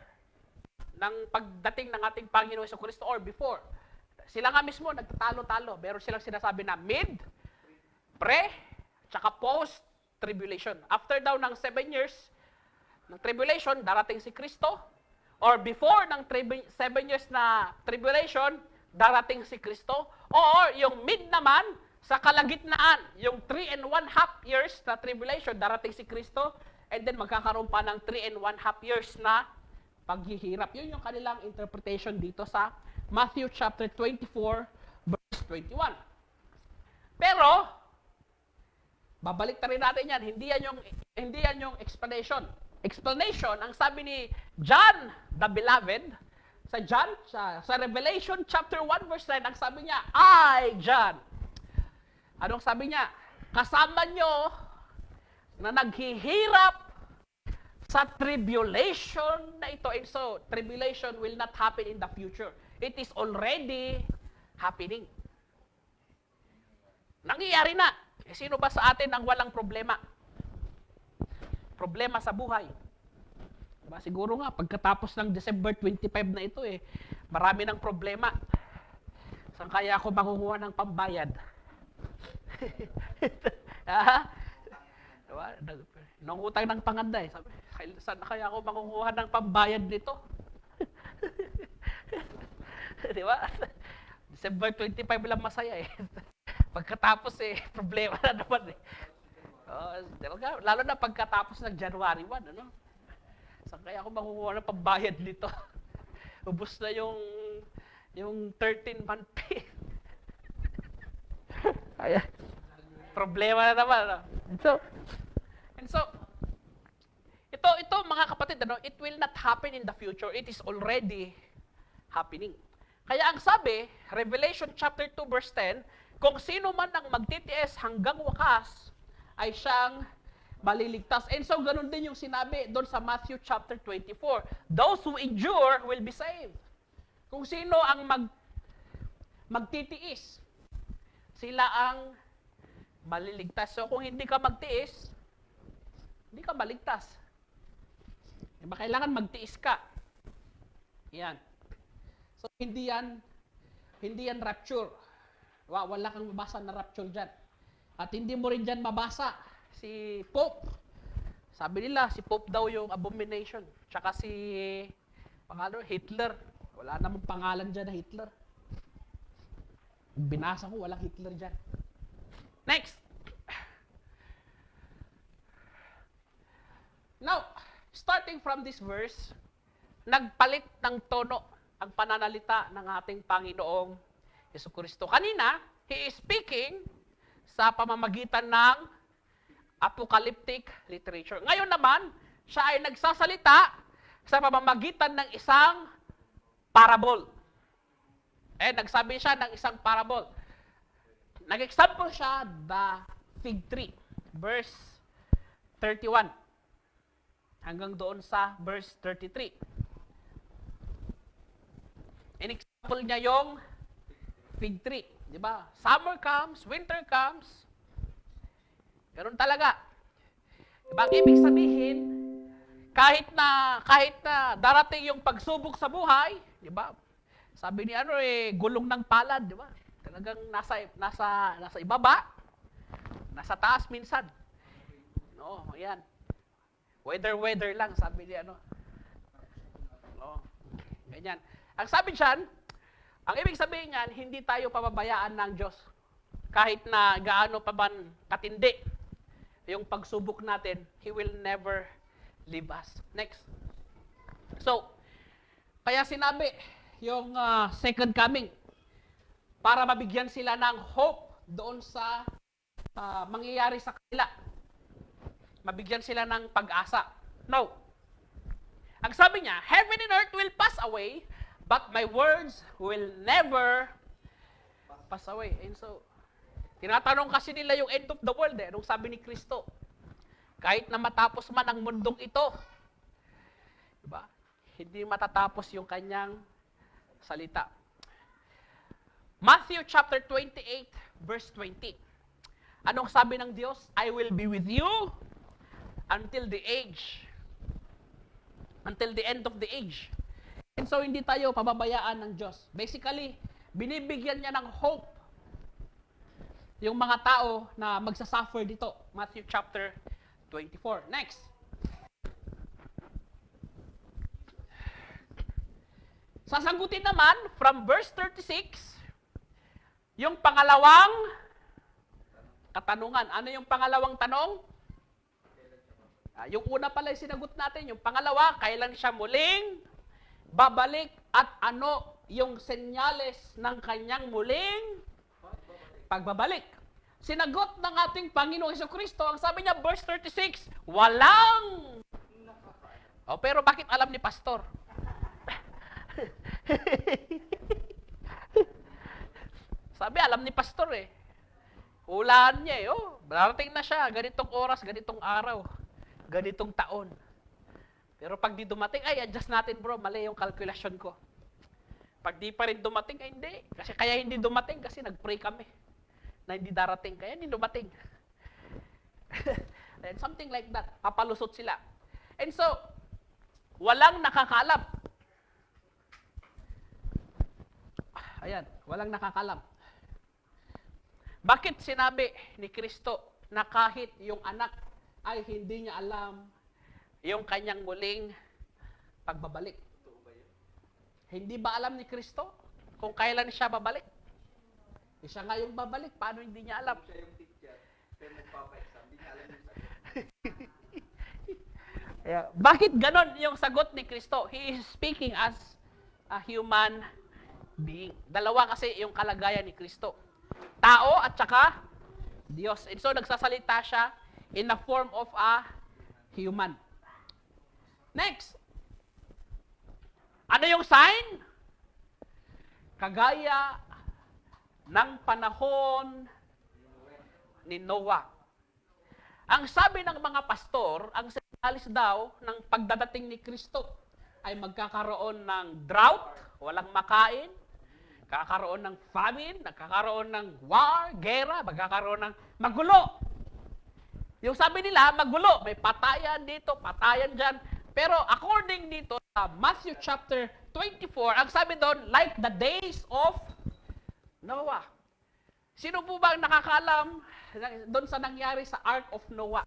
ng pagdating ng ating Panginoon Jesucristo or before. Sila nga mismo nagtatalo-talo. Meron silang sinasabi na mid, pre, tsaka post-tribulation. After daw ng 7 years ng tribulation, darating si Kristo. Or before ng 7 years na tribulation, darating si Kristo. Or yung mid naman, sa kalagitnaan, yung 3 1/2 years na tribulation, darating si Kristo. And then magkakaroon pa ng 3 1/2 years na paghihirap. Yun yung kanilang interpretation dito sa Matthew chapter 24, verse 21. Pero, babalik na rin natin yan. Hindi yan yung explanation. Explanation, ang sabi ni John the Beloved, sa Revelation chapter 1 verse 9, ang sabi niya, I, John. Anong sabi niya? Kasama nyo na naghihirap sa tribulation na ito. And so, tribulation will not happen in the future. It is already happening. Nangyayari na. Sino ba sa atin ang walang problema? Problema sa buhay. Diba? Siguro nga, pagkatapos ng December 25 na ito, marami ng problema. Saan kaya ako makukuha ng pambayad? Diba? Nangutang ng panganday. Sabi, saan kaya ako makukuha ng pambayad nito? Diba? December 25 lang masaya eh. Pagkatapos problema na naman eh. Talaga, lalo na pagkatapos ng January 1, ano? Saan kaya ako makukuha ng pambayad nito? Ubus na yung 13-month pay. Ayan. Problema na naman. Ano? And so, ito mga kapatid, ano, it will not happen in the future. It is already happening. Kaya ang sabi, Revelation chapter 2 verse 10, kung sino man ang magtitiis hanggang wakas, ay siyang maliligtas. And so, ganun din yung sinabi doon sa Matthew chapter 24. Those who endure will be saved. Kung sino ang magtitiis, sila ang maliligtas. So, kung hindi ka magtiis, hindi ka maligtas. Diba, kailangan magtiis ka. Yan. So, hindi yan rapture. Wala kang mabasa na rapture dyan. At hindi mo rin dyan mabasa si Pope. Sabi nila, si Pope daw yung abomination. Tsaka si Hitler. Wala namang pangalan dyan na Hitler. Binasa ko, walang Hitler dyan. Next. Now, starting from this verse, nagpalit ng tono ang pananalita ng ating Panginoong Jesucristo. Kanina, he is speaking sa pamamagitan ng apocalyptic literature. Ngayon naman, siya ay nagsasalita sa pamamagitan ng isang parable. Nagsabi siya ng isang parable. Nag-example siya, the fig tree. Verse 31. Hanggang doon sa verse 33. In-example niya yung fig tree. Di ba? Summer comes, winter comes. Ganun talaga. Diba? Ang ibig sabihin, kahit na darating yung pagsubok sa buhay, di ba? Sabi ni gulong ng palad, di ba? Talagang nasa ibaba, nasa taas minsan. No, ayan. Weather lang, sabi ni No, ganyan. Ang sabi diyan, ang ibig sabihin niyan, hindi tayo pababayaan ng Diyos. Kahit na gaano pa man katindi yung pagsubok natin, He will never leave us. Next. So, kaya sinabi yung second coming para mabigyan sila ng hope doon sa mangyayari sa kanila. Mabigyan sila ng pag-asa. No. Ang sabi niya, heaven and earth will pass away, but my words will never pass away. And so, tinatanong kasi nila yung end of the world nung sabi ni Kristo. Kahit na matapos man ang mundong ito, diba? Hindi matatapos yung kanyang salita. Matthew chapter 28, verse 20. Anong sabi ng Diyos? I will be with you until the end of the age. And so, hindi tayo pababayaan ng Diyos. Basically, binibigyan niya ng hope yung mga tao na magsasuffer dito. Matthew chapter 24. Next. Sasagutin naman from verse 36, yung pangalawang katanungan. Ano yung pangalawang tanong? Yung una pala yung sinagot natin. Yung pangalawa, kailan siya muling babalik at ano yung senyales ng kanyang muling pagbabalik. Sinagot ng ating Panginoong Jesucristo, ang sabi niya, verse 36, walang. Pero bakit alam ni Pastor? Sabi, alam ni Pastor Hulaan niya darating na siya, ganitong oras, ganitong araw, ganitong taon. Pero pag di dumating, adjust natin bro, mali yung calculation ko. Pag di pa rin dumating, hindi. Kaya hindi dumating kasi nag-pray kami na hindi darating. Kaya hindi dumating. And something like that. Papalusot sila. And so, walang nakakalam. Ayan, walang nakakalam. Bakit sinabi ni Kristo na kahit yung anak ay hindi niya alam yung kanyang muling pagbabalik? Hindi ba alam ni Kristo kung kailan siya babalik? Siya nga yung babalik, paano hindi niya alam? Siya yung teacher, siya yung magpapa-exam, hindi niya alam yung sagot. Bakit ganon yung sagot ni Kristo? He is speaking as a human being. Dalawa kasi yung kalagayan ni Kristo. Tao at saka Diyos. And so nagsasalita siya in the form of a human. Next. Ano yung sign? Kagaya ng panahon ni Noah. Ang sabi ng mga pastor, ang sinyalis daw ng pagdadating ni Kristo ay magkakaroon ng drought, walang makain, kakaroon ng famine, nagkakaroon ng war, gera, magkakaroon ng magulo. Yung sabi nila, magulo, may patayan dito, patayan dyan. Pero according dito sa Matthew chapter 24, ang sabi doon, like the days of Noah. Sino po ba ang nakakaalam doon sa nangyari sa Ark of Noah?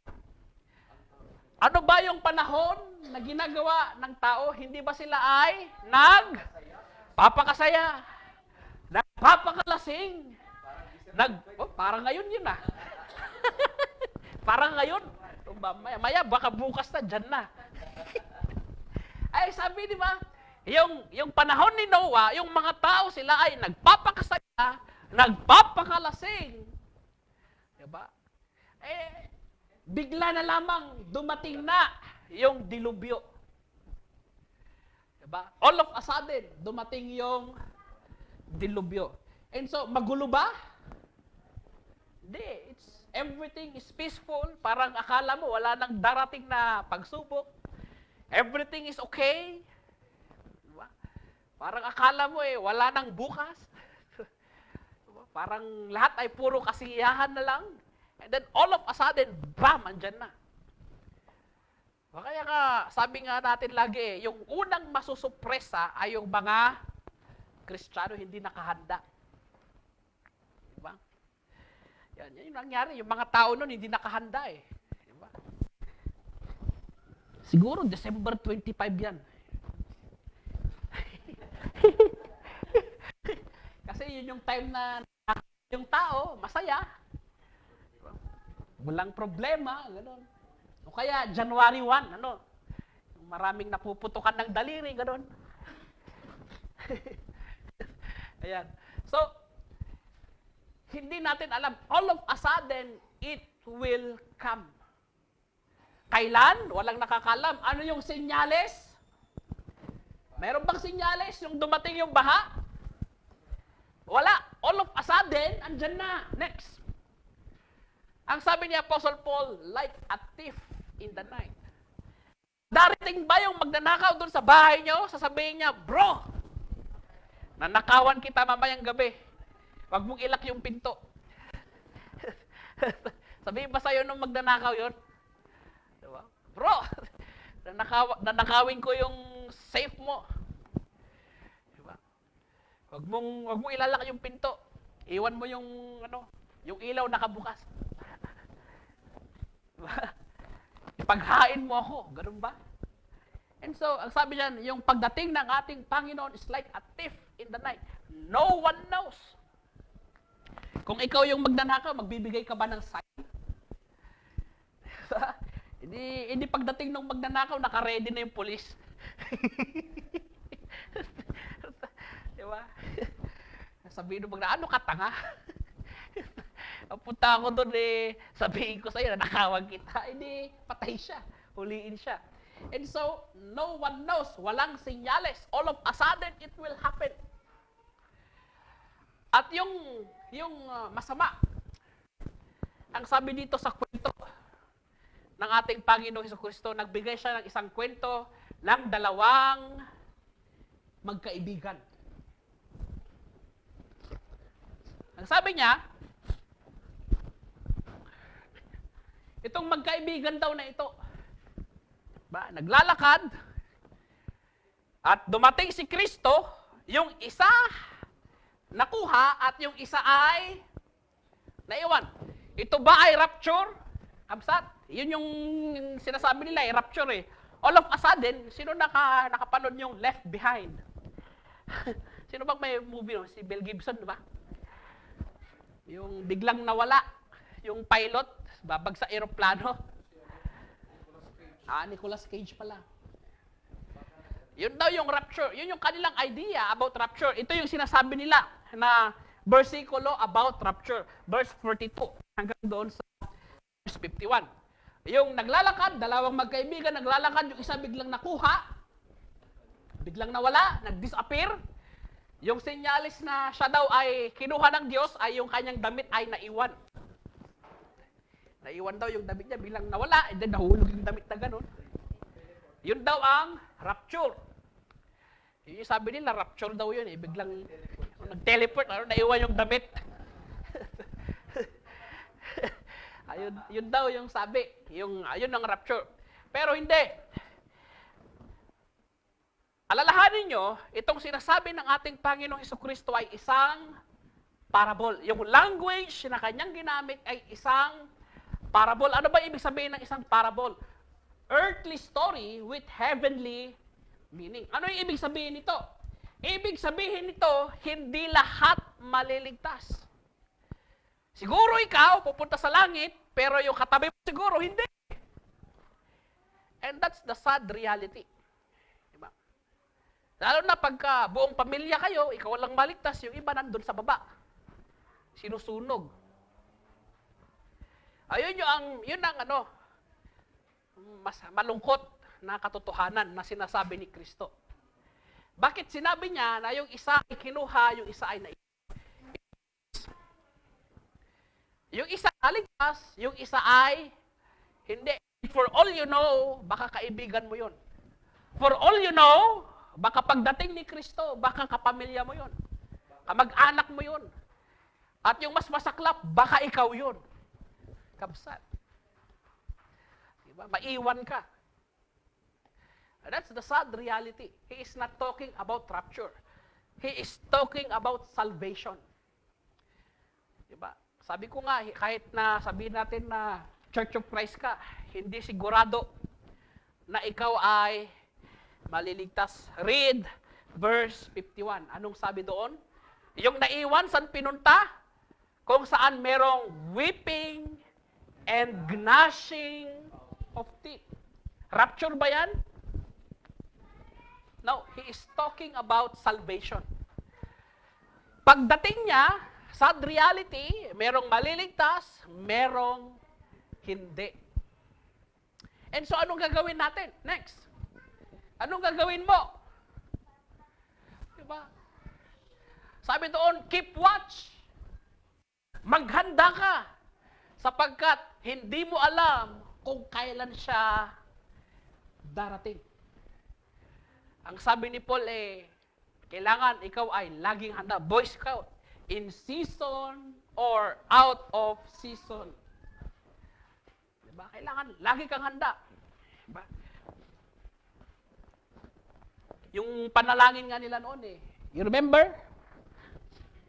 Ano ba yung panahon na ginagawa ng tao? Hindi ba sila ay nagpapakasaya? Nagpapakalasing? Parang ngayon yun ah. Parang ngayon. Maya, baka bukas na, dyan na. Ay, sabi di ba? Yung panahon ni Noah, yung mga tao sila ay nagpapakasaya, nagpapakalasing. Diba? Bigla na lamang dumating na yung dilubyo. Diba? All of a sudden, dumating yung dilubyo. And so, magulo ba? Hindi. Everything is peaceful. Parang akala mo, wala nang darating na pagsubok. Everything is okay. Diba? Parang akala mo wala nang bukas. Parang lahat ay puro kasiyahan na lang. And then all of a sudden, bam, andyan na. Kaya nga, sabi nga natin lagi, yung unang masusupresa ay yung mga Kristiyano hindi nakahanda. Diba? Yan yung nangyari. Yung mga tao nun hindi nakahanda Diba? Siguro December 25 yan. Kasi yun yung time na yung tao, masaya. Walang problema, gano'n. O kaya, January 1, maraming napuputukan ng daliri, gano'n. Ayan. So, hindi natin alam. All of a sudden, it will come. Kailan? Walang nakakalam. Ano yung senyales? Meron bang senyales yung dumating yung baha? Wala. All of a sudden, andyan na. Next. Ang sabi ni Apostle Paul, like a thief in the night. Darating ba yung magnanakaw doon sa bahay nyo? Sasabihin niya, bro, nanakawan kita mamayang gabi. Huwag mong ilak yung pinto. Sabihin ba sa'yo nung magnanakaw yun? Diba? Bro, nanakawin ko yung safe mo. Diba? Huwag mong ilalak yung pinto. Iwan mo yung ilaw nakabukas. Ipaghain mo ako. Ganun ba? And so, ang sabi niyan, yung pagdating ng ating Panginoon is like a thief in the night. No one knows. Kung ikaw yung magnanakaw, magbibigay ka ba ng sign? Hindi pagdating ng magnanakaw, naka-ready na yung police. Diba? Sabihin mo ano ka tanga? Punta ako doon sabihin ko sa'yo, nanakawan kita. Hindi, patay siya. Huliin siya. And so, no one knows. Walang senyales. All of a sudden, it will happen. At yung masama, ang sabi dito sa kwento ng ating Panginoong Jesucristo, nagbigay siya ng isang kwento ng dalawang magkaibigan. Ang sabi niya, itong magkaibigan daw na ito, naglalakad, at dumating si Kristo, yung isa nakuha at yung isa ay naiwan. Ito ba ay rapture? Kamsat? Yun yung sinasabi nila rapture All of a sudden, sino nakapanood yung Left Behind? Sino bang may movie Si Mel Gibson, di ba? Yung biglang nawala, yung pilot, babag sa eroplano. Nicolas Cage pala. Yun daw yung rapture. Yun yung kanilang idea about rapture. Ito yung sinasabi nila na versikulo about rapture. Verse 42 hanggang doon sa verse 51. Yung naglalakad, dalawang magkaibigan naglalakad, yung isa biglang nakuha, biglang nawala, nag-disappear. Yung senyalis na siya daw ay kinuha ng Diyos ay yung kanyang damit ay naiwan. Naiwan daw yung damit niya, biglang nawala, and then nahulog yung damit na ganun. Yun daw ang rapture. Yung sabi nila, rapture daw yun eh. Biglang nag-teleport, naiwan yung damit. Ayun, yun daw yung sabi. Ayun ang rapture. Pero hindi. Alalahanin nyo, itong sinasabi ng ating Panginoong Hesukristo ay isang parable. Yung language na kanyang ginamit ay isang parable. Ano ba ibig sabihin ng isang parable? Earthly story with heavenly meaning. Ano yung ibig sabihin nito? Ibig sabihin nito, hindi lahat maliligtas. Siguro ikaw, pupunta sa langit, pero yung katabi mo siguro, hindi. And that's the sad reality. Diba? Lalo na pagka buong pamilya kayo, ikaw lang maligtas, yung iba nandun sa baba. Sinusunog. Ayun yun ang mas malungkot na katotohanan na sinasabi ni Kristo. Bakit sinabi niya na yung isa ay kinuha, yung isa ay naiwan? Yung isa naligtas, yung isa ay hindi. For all you know, baka kaibigan mo yun. For all you know, baka pagdating ni Kristo, baka kapamilya mo yun. Kamag-anak mo yun. At yung mas masaklap, baka ikaw yun. Kabsat. Diba? Maiwan ka. That's the sad reality. He is not talking about rapture. He is talking about salvation. Diba? Sabi ko nga, kahit na sabihin natin na Church of Christ ka, hindi sigurado na ikaw ay maliligtas. Read verse 51. Anong sabi doon? Yung naiwan, saan pinunta? Kung saan merong weeping and gnashing of teeth. Rapture ba yan? No, he is talking about salvation. Pagdating niya, sad reality, merong maliligtas, merong hindi. And so, anong gagawin natin? Next. Anong gagawin mo? Diba? Sabi doon, keep watch. Maghanda ka. Sapagkat hindi mo alam kung kailan siya darating. Ang sabi ni Paul kailangan ikaw ay laging handa. Boy Scout, in season or out of season. Diba? Kailangan lagi kang handa. Diba? Yung panalangin nga nila noon you remember?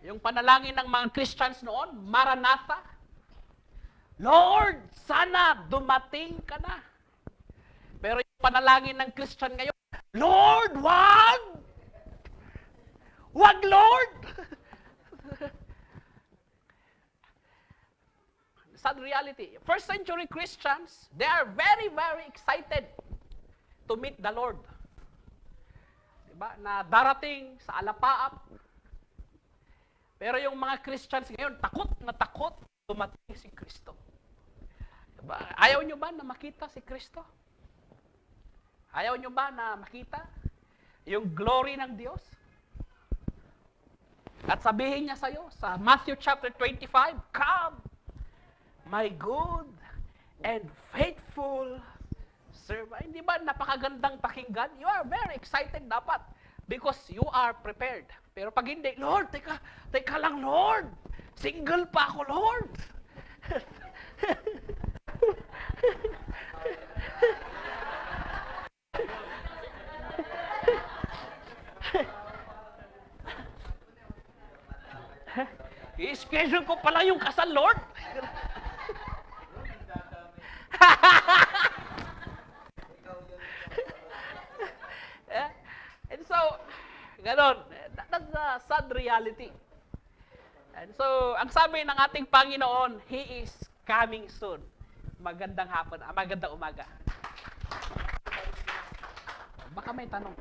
Yung panalangin ng mga Christians noon, Maranatha. Lord, sana dumating ka na. Pero yung panalangin ng Christian ngayon, Lord, wag! Wag, Lord! Sad reality. First century Christians, they are very, very excited to meet the Lord. Diba? Na darating sa alapaap. Pero yung mga Christians ngayon, takot na takot dumating si Kristo. Diba? Ayaw nyo ba na makita si Kristo? Ayaw nyo ba na makita yung glory ng Diyos? At sabihin niya sa'yo sa Matthew chapter 25, come, my good and faithful servant. Hindi ba napakagandang pakinggan? You are very excited dapat because you are prepared. Pero pag hindi, Lord, teka lang, Lord. Single pa ako, Lord. I-schedule ko pala yung kasal, Lord. And so, ganon. That's the sad reality. And so, ang sabi ng ating Panginoon, He is coming soon. Magandang hapon, magandang umaga. Baka may tanong.